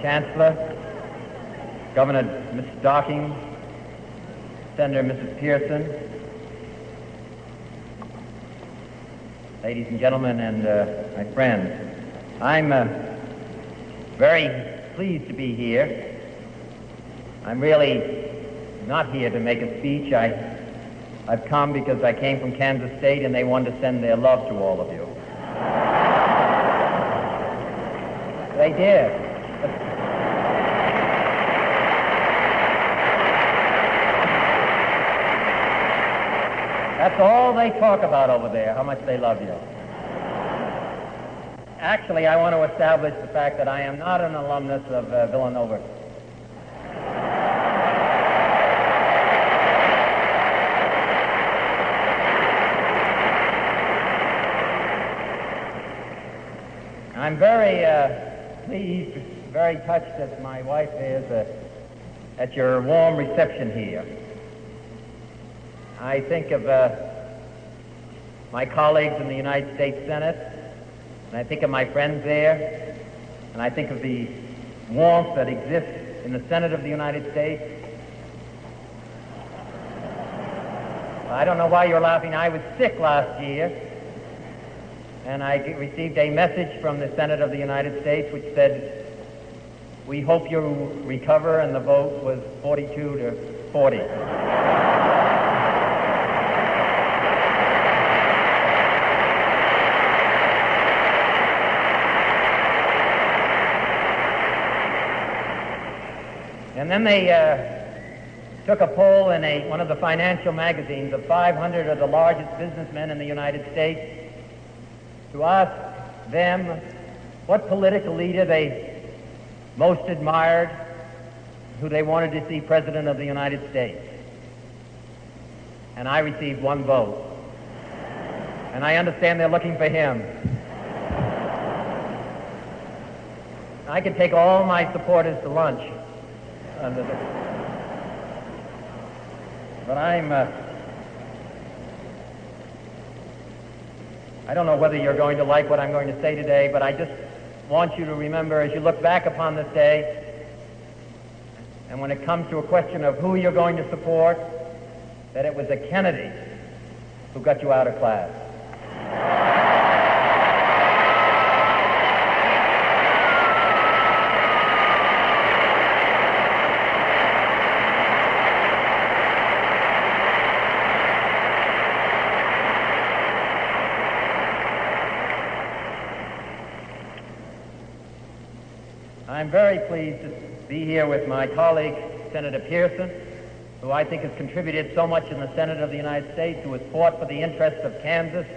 Chancellor, Governor Mr. Docking, Senator Mrs. Pearson, ladies and gentlemen, and my friends, I'm very pleased to be here. I'm really not here to make a speech. I've come because I came from Kansas State and they wanted to send their love to all of you. They did. That's all they talk about over there, how much they love you. Actually, I want to establish the fact that I am not an alumnus of Villanova. I'm very pleased, very touched that my wife is at your warm reception here. I think of my colleagues in the United States Senate, and I think of my friends there, and I think of the warmth that exists in the Senate of the United States. I don't know why you're laughing. I was sick last year, and I received a message from the Senate of the United States which said, "We hope you recover," and the vote was 42 to 40. And then they took a poll in one of the financial magazines of 500 of the largest businessmen in the United States to ask them what political leader they most admired, who they wanted to see President of the United States. And I received one vote. And I understand they're looking for him. I could take all my supporters to lunch. But I don't know whether you're going to like what I'm going to say today, but I just want you to remember as you look back upon this day, and when it comes to a question of who you're going to support, that it was a Kennedy who got you out of class. I'm very pleased to be here with my colleague, Senator Pearson, who I think has contributed so much in the Senate of the United States, who has fought for the interests of Kansas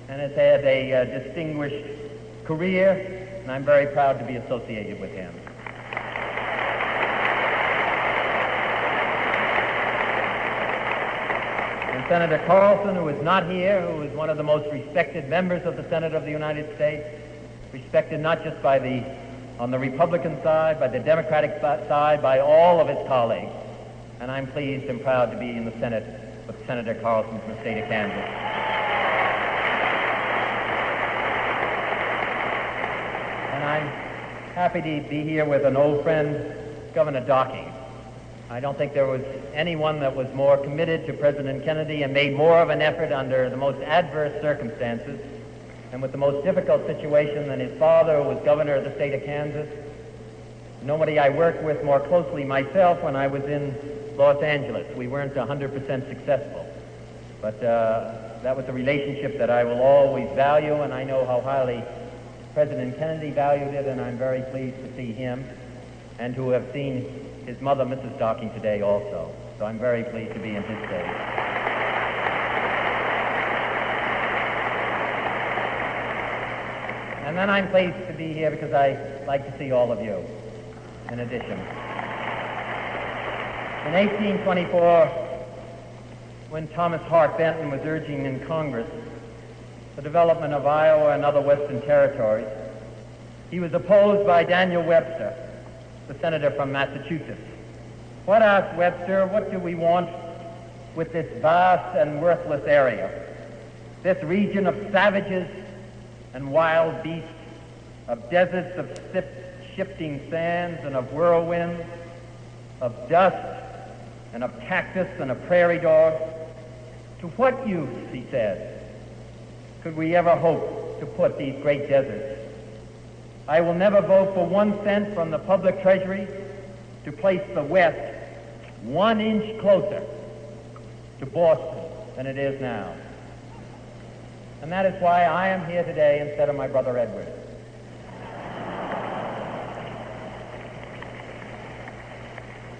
and has had a distinguished career, and I'm very proud to be associated with him. And Senator Carlson, who is not here, who is one of the most respected members of the Senate of the United States, respected not just on the Republican side, by the Democratic side, by all of his colleagues. And I'm pleased and proud to be in the Senate with Senator Carlson from the state of Kansas. And I'm happy to be here with an old friend, Governor Docking. I don't think there was anyone that was more committed to President Kennedy and made more of an effort under the most adverse circumstances and with the most difficult situation than his father, who was governor of the state of Kansas. Nobody I worked with more closely myself when I was in Los Angeles. We weren't 100% successful, but that was a relationship that I will always value, and I know how highly President Kennedy valued it, and I'm very pleased to see him and to have seen his mother, Mrs. Docking, today also. So I'm very pleased to be in his state. And then I'm pleased to be here because I like to see all of you, in addition. In 1824, when Thomas Hart Benton was urging in Congress the development of Iowa and other western territories, he was opposed by Daniel Webster, the senator from Massachusetts. What, asked Webster, what do we want with this vast and worthless area, this region of savages and wild beasts, of deserts of shifting sands and of whirlwinds, of dust and of cactus and of prairie dogs. To what use, he said, could we ever hope to put these great deserts? I will never vote for 1 cent from the public treasury to place the West 1 inch closer to Boston than it is now. And that is why I am here today instead of my brother Edward.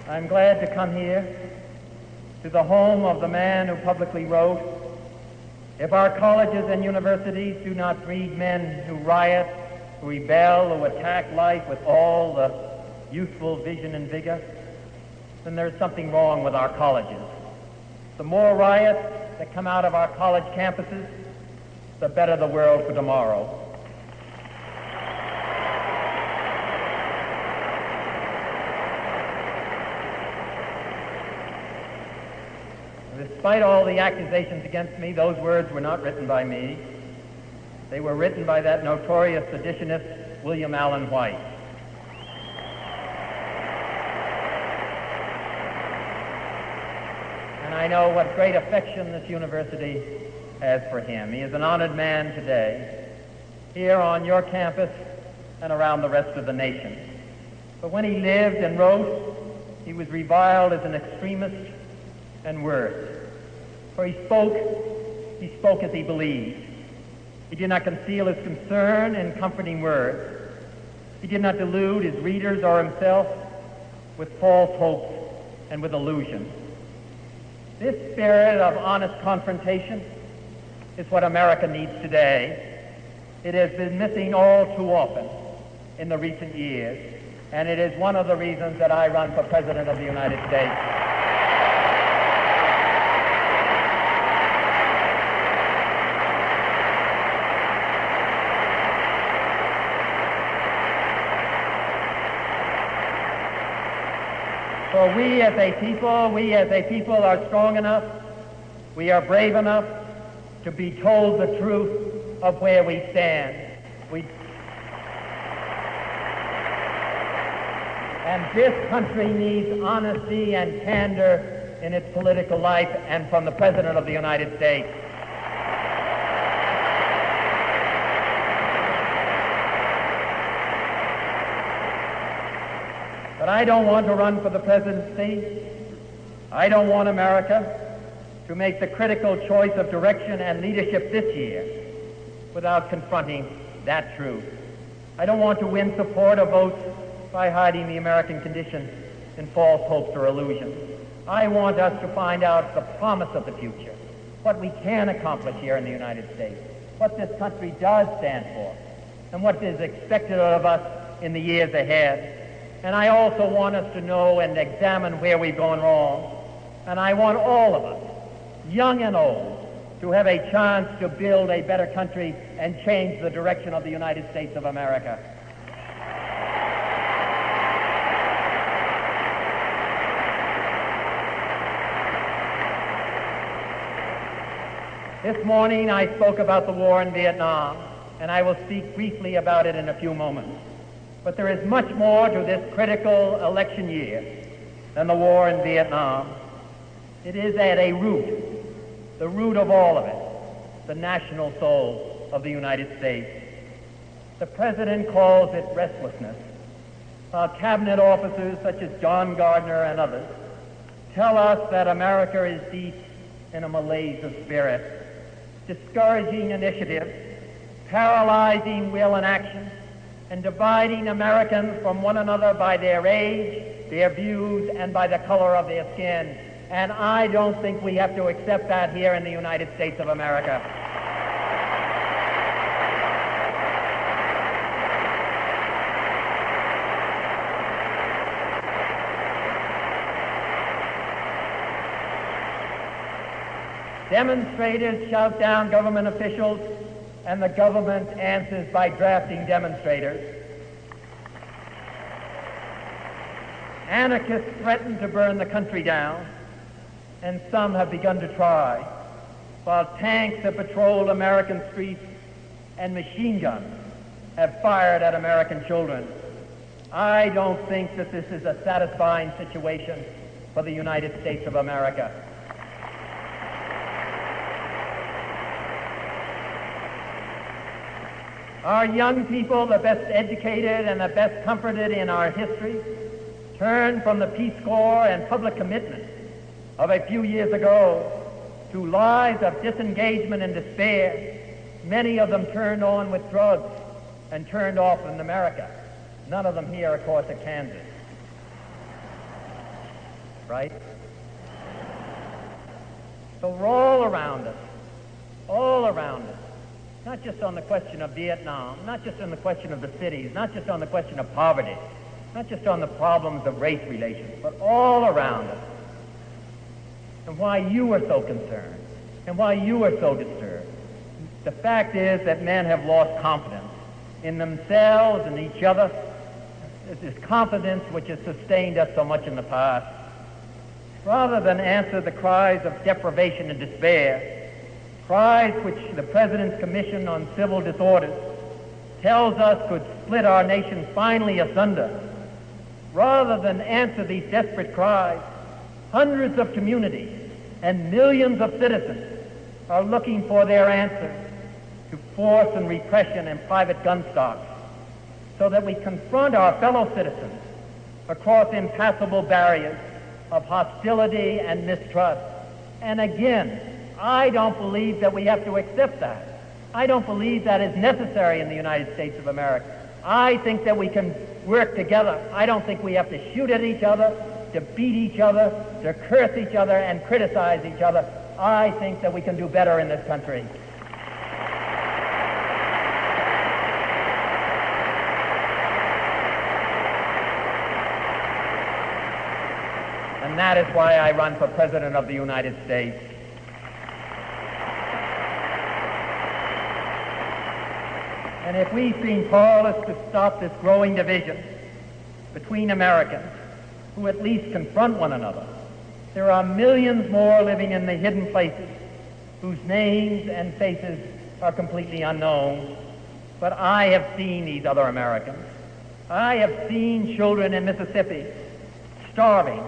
I'm glad to come here to the home of the man who publicly wrote, "If our colleges and universities do not breed men who riot, who rebel, who attack life with all the youthful vision and vigor, then there's something wrong with our colleges. The more riots that come out of our college campuses, the better the world for tomorrow." Despite all the accusations against me, those words were not written by me. They were written by that notorious seditionist, William Allen White. And I know what great affection this university has for him. He is an honored man today, here on your campus and around the rest of the nation. But when he lived and wrote, he was reviled as an extremist and worse. For he spoke as he believed. He did not conceal his concern in comforting words. He did not delude his readers or himself with false hopes and with illusions. This spirit of honest confrontation is what America needs today. It has been missing all too often in the recent years, and it is one of the reasons that I run for President of the United States. For we as a people are strong enough, we are brave enough to be told the truth of where we stand. And this country needs honesty and candor in its political life, and from the President of the United States. But I don't want to run for the presidency. I don't want America to make the critical choice of direction and leadership this year without confronting that truth. I don't want to win support or votes by hiding the American condition in false hopes or illusions. I want us to find out the promise of the future, what we can accomplish here in the United States, what this country does stand for, and what is expected of us in the years ahead. And I also want us to know and examine where we've gone wrong. And I want all of us, young and old, to have a chance to build a better country and change the direction of the United States of America. This morning I spoke about the war in Vietnam, and I will speak briefly about it in a few moments. But there is much more to this critical election year than the war in Vietnam. It is at a root, the root of all of it, the national soul of the United States. The President calls it restlessness. Cabinet officers such as John Gardner and others tell us that America is deep in a malaise of spirit, discouraging initiative, paralyzing will and action, and dividing Americans from one another by their age, their views, and by the color of their skin. And I don't think we have to accept that here in the United States of America. Demonstrators shout down government officials, and the government answers by drafting demonstrators. Anarchists threaten to burn the country down, and some have begun to try, while tanks have patrolled American streets and machine guns have fired at American children. I don't think that this is a satisfying situation for the United States of America. Our young people, the best educated and the best comforted in our history, turned from the Peace Corps and public commitment of a few years ago to lives of disengagement and despair. Many of them turned on with drugs and turned off in America. None of them here, of course, at Kansas. Right? So we're all around us, not just on the question of Vietnam, not just on the question of the cities, not just on the question of poverty, not just on the problems of race relations, but all around us. And why you are so concerned, and why you are so disturbed. The fact is that men have lost confidence in themselves and each other. This confidence which has sustained us so much in the past. Rather than answer the cries of deprivation and despair, cries which the President's Commission on Civil Disorders tells us could split our nation finally asunder, rather than answer these desperate cries, hundreds of communities and millions of citizens are looking for their answer to force and repression and private gun stocks, so that we confront our fellow citizens across impassable barriers of hostility and mistrust. And again, I don't believe that we have to accept that. I don't believe that is necessary in the United States of America. I think that we can work together. I don't think we have to shoot at each other, to beat each other, to curse each other and criticize each other. I think that we can do better in this country. And that is why I run for President of the United States. And if we seem powerless to stop this growing division between Americans who at least confront one another, there are millions more living in the hidden places whose names and faces are completely unknown. But I have seen these other Americans. I have seen children in Mississippi starving,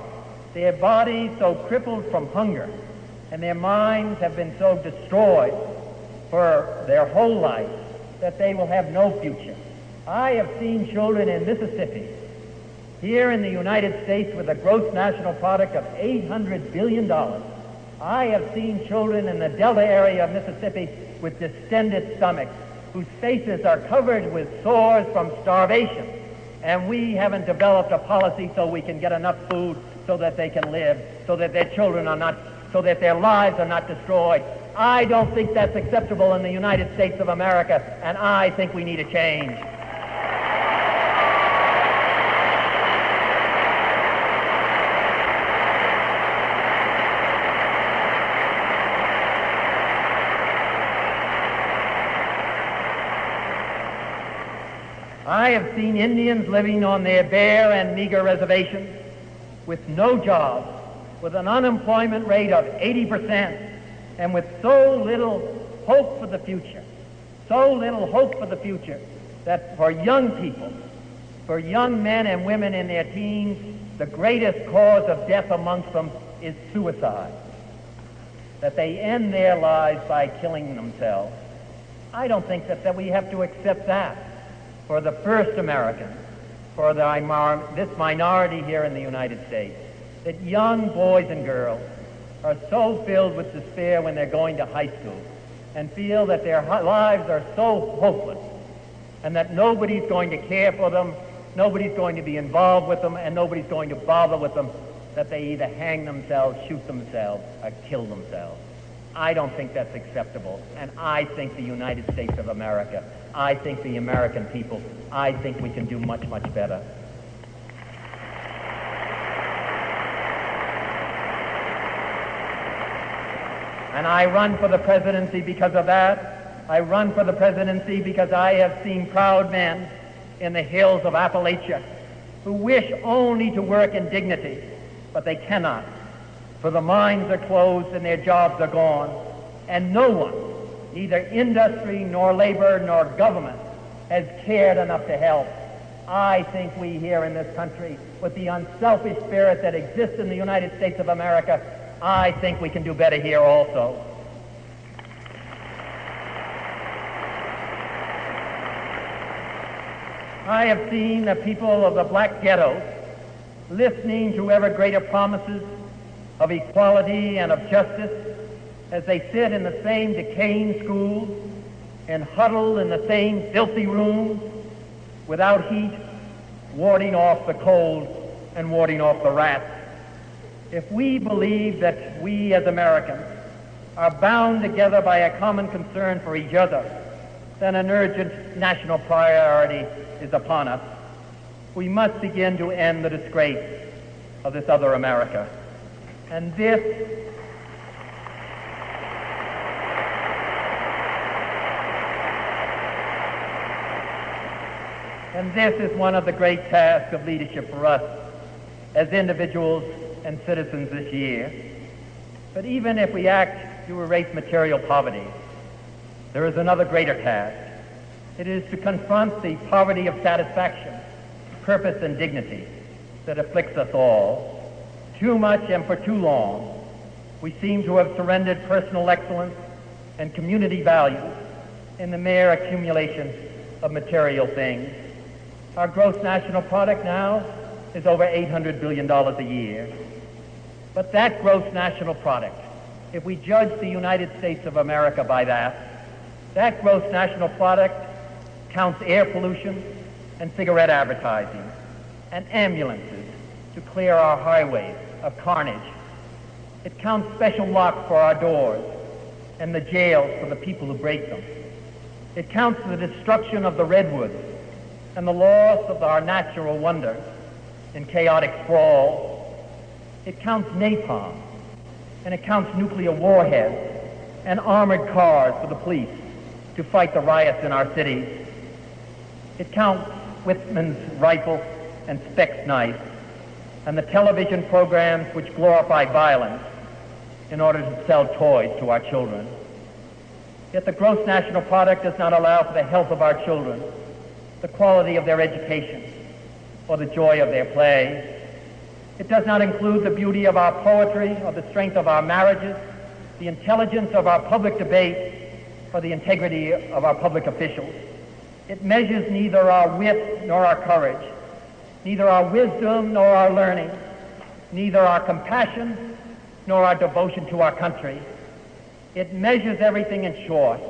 their bodies so crippled from hunger, and their minds have been so destroyed for their whole life that they will have no future. I have seen children in Mississippi, here in the United States with a gross national product of $800 billion. I have seen children in the Delta area of Mississippi with distended stomachs, whose faces are covered with sores from starvation. And we haven't developed a policy so we can get enough food so that they can live, so that their children are not, so that their lives are not destroyed. I don't think that's acceptable in the United States of America, and I think we need a change. I have seen Indians living on their bare and meager reservations with no jobs, with an unemployment rate of 80%, and with so little hope for the future, that for young people, for young men and women in their teens, the greatest cause of death amongst them is suicide, that they end their lives by killing themselves. I don't think that we have to accept that for the first Americans, for this minority here in the United States, that young boys and girls are so filled with despair when they're going to high school and feel that their lives are so hopeless and that nobody's going to care for them, nobody's going to be involved with them, and nobody's going to bother with them, that they either hang themselves, shoot themselves, or kill themselves. I don't think that's acceptable, and I think the United States of America, I think the American people, I think we can do much, much better. And I run for the presidency because of that. I run for the presidency because I have seen proud men in the hills of Appalachia who wish only to work in dignity, but they cannot, for the mines are closed and their jobs are gone, and no one, neither industry nor labor nor government, has cared enough to help. I think we here in this country, with the unselfish spirit that exists in the United States of America, I think we can do better here also. I have seen the people of the black ghettos listening to ever greater promises of equality and of justice as they sit in the same decaying schools and huddled in the same filthy rooms without heat, warding off the cold and warding off the rats. If we believe that we as Americans are bound together by a common concern for each other, then an urgent national priority is upon us. We must begin to end the disgrace of this other America. And this is one of the great tasks of leadership for us as individuals and citizens this year. But even if we act to erase material poverty, there is another greater task. It is to confront the poverty of satisfaction, purpose, and dignity that afflicts us all. Too much and for too long, we seem to have surrendered personal excellence and community values in the mere accumulation of material things. Our gross national product now is over $800 billion a year. But that gross national product, if we judge the United States of America by that gross national product counts air pollution and cigarette advertising and ambulances to clear our highways of carnage. It counts special locks for our doors and the jails for the people who break them. It counts the destruction of the redwoods and the loss of our natural wonders in chaotic sprawl. It counts napalm, and it counts nuclear warheads and armored cars for the police to fight the riots in our cities. It counts Whitman's rifle and Speck's knife and the television programs which glorify violence in order to sell toys to our children. Yet the gross national product does not allow for the health of our children, the quality of their education, or the joy of their play. It does not include the beauty of our poetry, or the strength of our marriages, the intelligence of our public debate, or the integrity of our public officials. It measures neither our wit nor our courage, neither our wisdom nor our learning, neither our compassion nor our devotion to our country. It measures everything in short,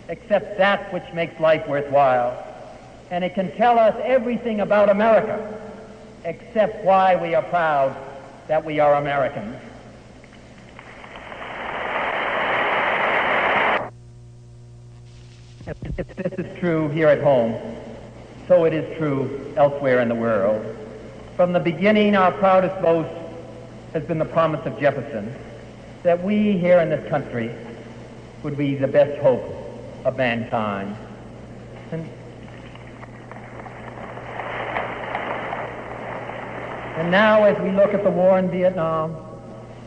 except that which makes life worthwhile. And it can tell us everything about America, except why we are proud that we are Americans. If this is true here at home, so it is true elsewhere in the world. From the beginning, our proudest boast has been the promise of Jefferson that we here in this country would be the best hope of mankind. And now, as we look at the war in Vietnam,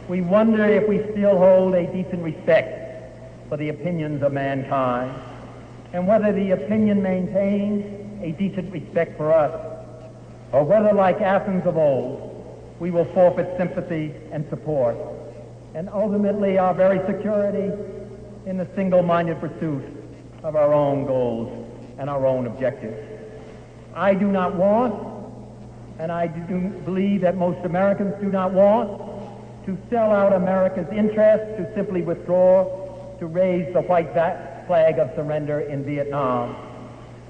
we wonder if we still hold a decent respect for the opinions of mankind, and whether the opinion maintains a decent respect for us, or whether, like Athens of old, we will forfeit sympathy and support, and ultimately our very security in the single-minded pursuit of our own goals and our own objectives. I do not want, and I do believe that most Americans do not want, to sell out America's interest to simply withdraw, to raise the white flag of surrender in Vietnam.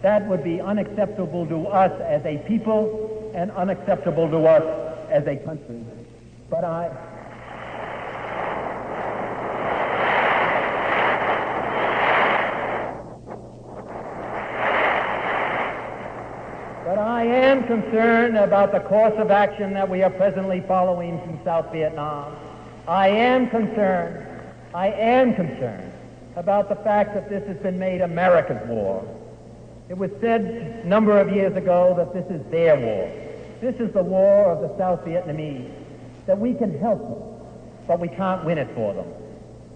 That would be unacceptable to us as a people and unacceptable to us as a country. But I am concerned about the course of action that we are presently following in South Vietnam. I am concerned about the fact that this has been made America's war. It was said a number of years ago that this is their war. This is the war of the South Vietnamese, that we can help them, but we can't win it for them.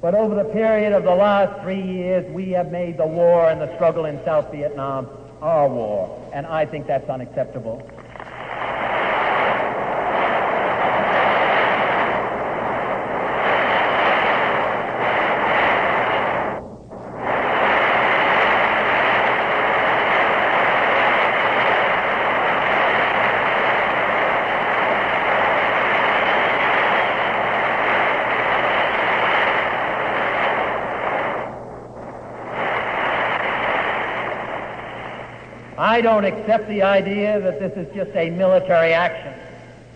But over the period of the last 3 years, we have made the war and the struggle in South Vietnam our war, and I think that's unacceptable. I don't accept the idea that this is just a military action,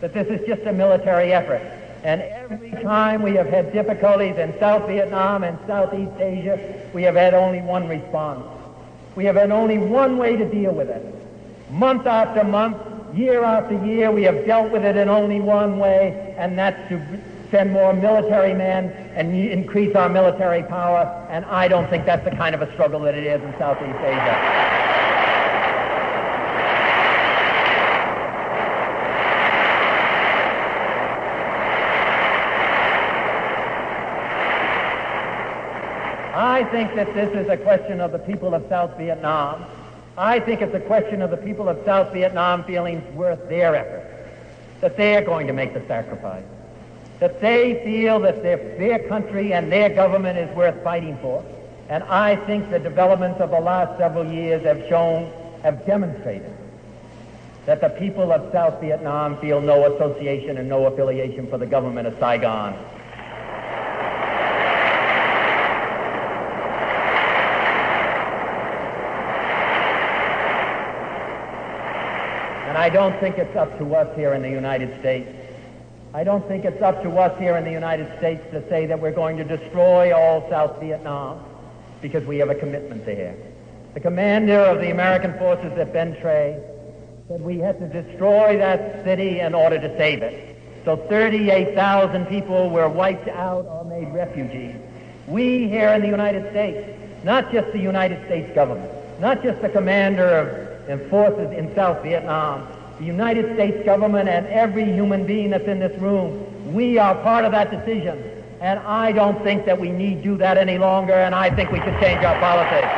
that this is just a military effort. And every time we have had difficulties in South Vietnam and Southeast Asia, we have had only one response. We have had only one way to deal with it. Month after month, year after year, we have dealt with it in only one way, and that's to send more military men and increase our military power, and I don't think that's the kind of a struggle that it is in Southeast Asia. I think that this is a question of the people of South Vietnam. I think it's a question of the people of South Vietnam feeling it's worth their effort, that they're going to make the sacrifice, that they feel that their country and their government is worth fighting for. And I think the developments of the last several years have demonstrated that the people of South Vietnam feel no association and no affiliation for the government of Saigon. I don't think it's up to us here in the United States. I don't think it's up to us here in the United States to say that we're going to destroy all South Vietnam because we have a commitment there. The commander of the American forces at Ben Tre said we had to destroy that city in order to save it. So 38,000 people were wiped out or made refugees. We here in the United States, not just the United States government, not just the commander of forces in South Vietnam, the United States government and every human being that's in this room, we are part of that decision. And I don't think that we need do that any longer, and I think we should change our politics.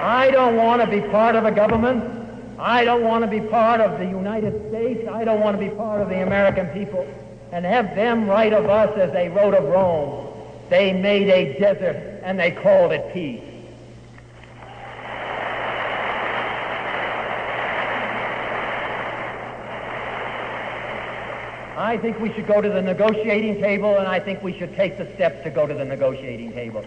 I don't want to be part of a government. I don't want to be part of the United States. I don't want to be part of the American people and have them write of us as they wrote of Rome. They made a desert and they called it peace. I think we should go to the negotiating table, and I think we should take the steps to go to the negotiating table.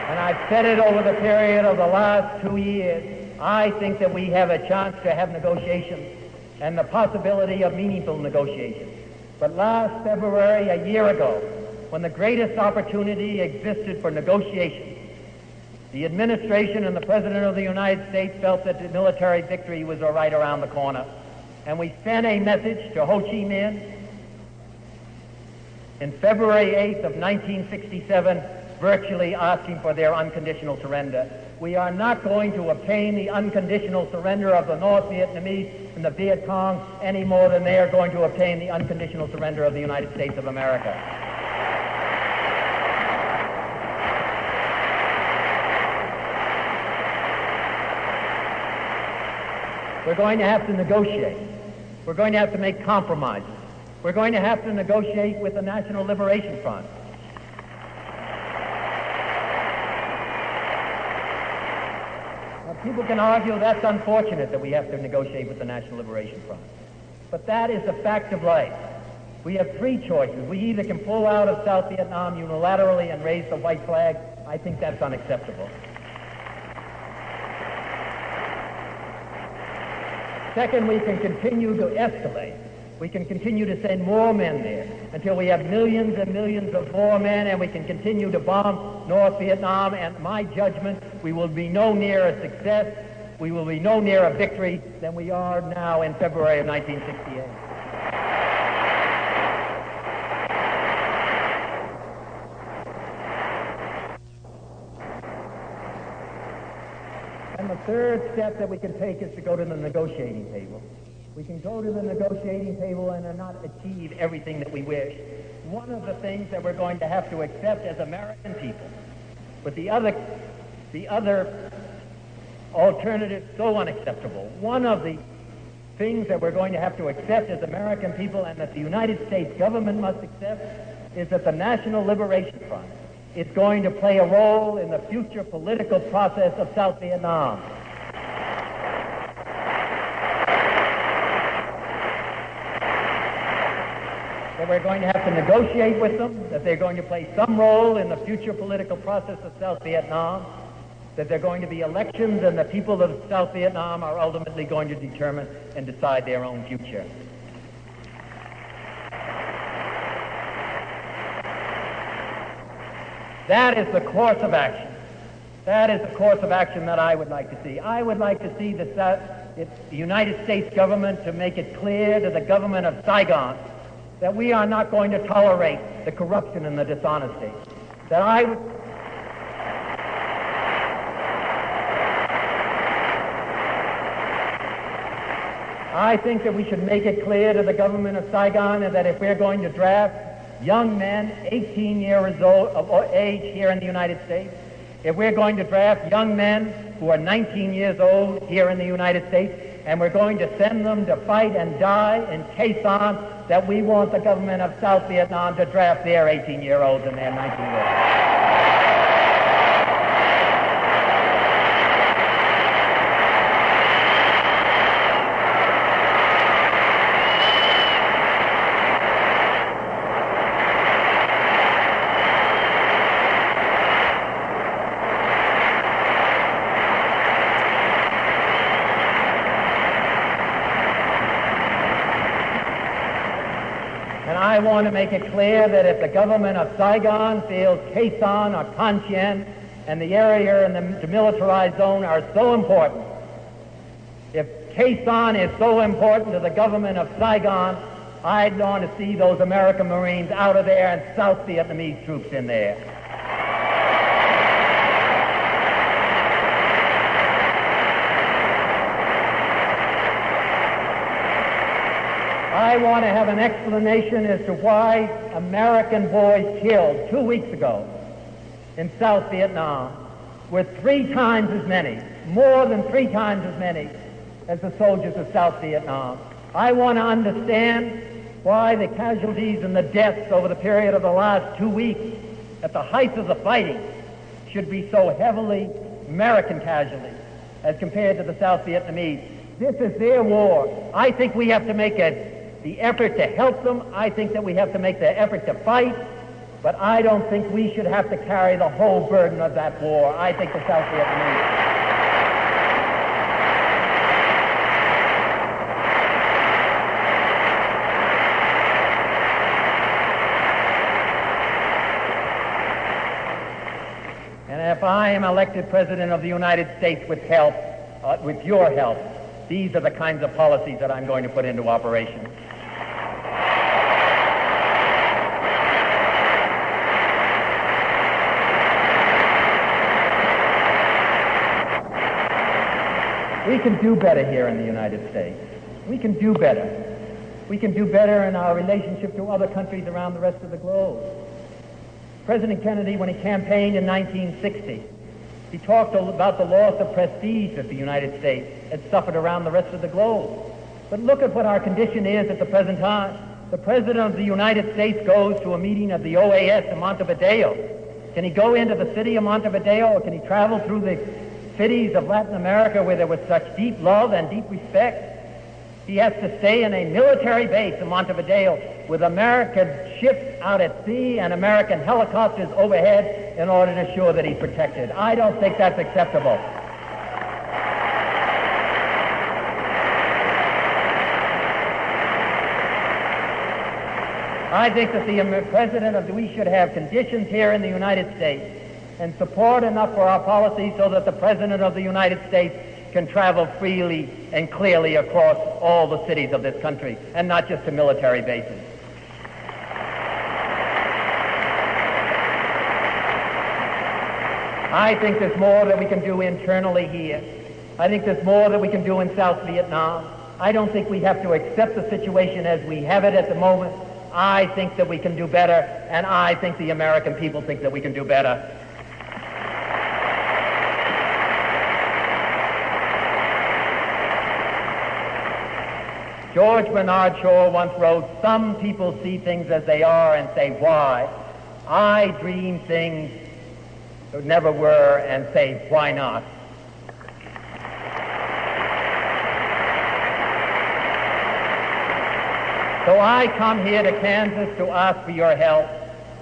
And I've said it over the period of the last 2 years. I think that we have a chance to have negotiations and the possibility of meaningful negotiations. But last February, a year ago, when the greatest opportunity existed for negotiations, the administration and the President of the United States felt that the military victory was right around the corner. And we sent a message to Ho Chi Minh in February 8th of 1967, virtually asking for their unconditional surrender. We are not going to obtain the unconditional surrender of the North Vietnamese and the Viet Cong any more than they are going to obtain the unconditional surrender of the United States of America. We're going to have to negotiate. We're going to have to make compromises. We're going to have to negotiate with the National Liberation Front. People can argue that's unfortunate that we have to negotiate with the National Liberation Front. But that is the fact of life. We have three choices. We either can pull out of South Vietnam unilaterally and raise the white flag. I think that's unacceptable. Second, we can continue to escalate. We can continue to send more men there until we have millions and millions of more men, and we can continue to bomb North Vietnam. And my judgment, we will be no nearer success. We will be no nearer victory than we are now in February of 1968. And the third step that we can take is to go to the negotiating table. We can go to the negotiating table and not achieve everything that we wish. One of the things that we're going to have to accept as American people, but the other alternative so unacceptable. One of the things that we're going to have to accept as American people and that the United States government must accept is that the National Liberation Front is going to play a role in the future political process of South Vietnam. That we're going to have to negotiate with them, that they're going to play some role in the future political process of South Vietnam, that there are going to be elections, and the people of South Vietnam are ultimately going to determine and decide their own future. That is the course of action. That is the course of action that I would like to see. I would like to see the United States government to make it clear to the government of Saigon that we are not going to tolerate the corruption and the dishonesty. That I think that we should make it clear to the government of Saigon that if we're going to draft young men 18 years old of age here in the United States, if we're going to draft young men who are 19 years old here in the United States, and we're going to send them to fight and die in Khe Sanh, that we want the government of South Vietnam to draft their 18-year-olds and their 19-year-olds. I want to make it clear that if the government of Saigon feels Khe Sanh or Con Thien and the area in the demilitarized zone are so important, if Khe Sanh is so important to the government of Saigon, I'd want to see those American Marines out of there and South Vietnamese troops in there. I want to have an explanation as to why American boys killed 2 weeks ago in South Vietnam were 3 times as many, more than 3 times as many as the soldiers of South Vietnam. I want to understand why the casualties and the deaths over the period of the last 2 weeks at the height of the fighting should be so heavily American casualties as compared to the South Vietnamese. This is their war. I think we have to make the effort to help them. I think that we have to make the effort to fight, but I don't think we should have to carry the whole burden of that war. I think the South Vietnamese. And if I am elected President of the United States with help, with your help, these are the kinds of policies that I'm going to put into operation. We can do better here in the United States. We can do better. We can do better in our relationship to other countries around the rest of the globe. President Kennedy, when he campaigned in 1960, he talked about the loss of prestige that the United States had suffered around the rest of the globe. But look at what our condition is at the present time. The President of the United States goes to a meeting of the OAS in Montevideo. Can he go into the city of Montevideo, or can he travel through the cities of Latin America where there was such deep love and deep respect? He has to stay in a military base in Montevideo with American ships out at sea and American helicopters overhead in order to ensure that he's protected. I don't think that's acceptable. I think that we should have conditions here in the United States and support enough for our policy so that the President of the United States can travel freely and clearly across all the cities of this country and not just to military bases. I think there's more that we can do internally here. I think there's more that we can do in South Vietnam. I don't think we have to accept the situation as we have it at the moment. I think that we can do better, and I think the American people think that we can do better. George Bernard Shaw once wrote, "Some people see things as they are and say, why? I dream things that never were and say, why not?" So I come here to Kansas to ask for your help.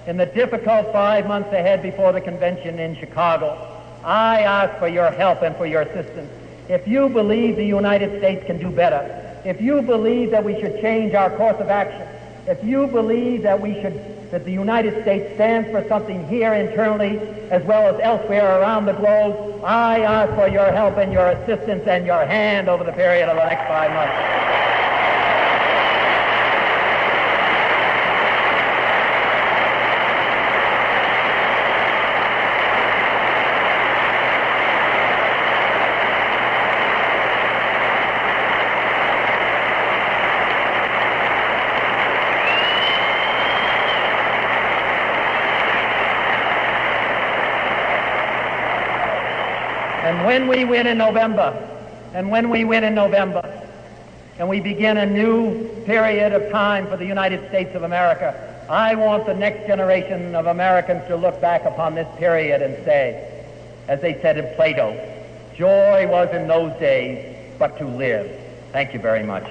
In the difficult 5 months ahead before the convention in Chicago, I ask for your help and for your assistance. If you believe the United States can do better, if you believe that we should change our course of action, if you believe that the United States stands for something here internally as well as elsewhere around the globe, I ask for your help and your assistance and your hand over the period of the next 5 months. And when we win in November, and we begin a new period of time for the United States of America, I want the next generation of Americans to look back upon this period and say, as they said in Plato, joy was in those days but to live. Thank you very much.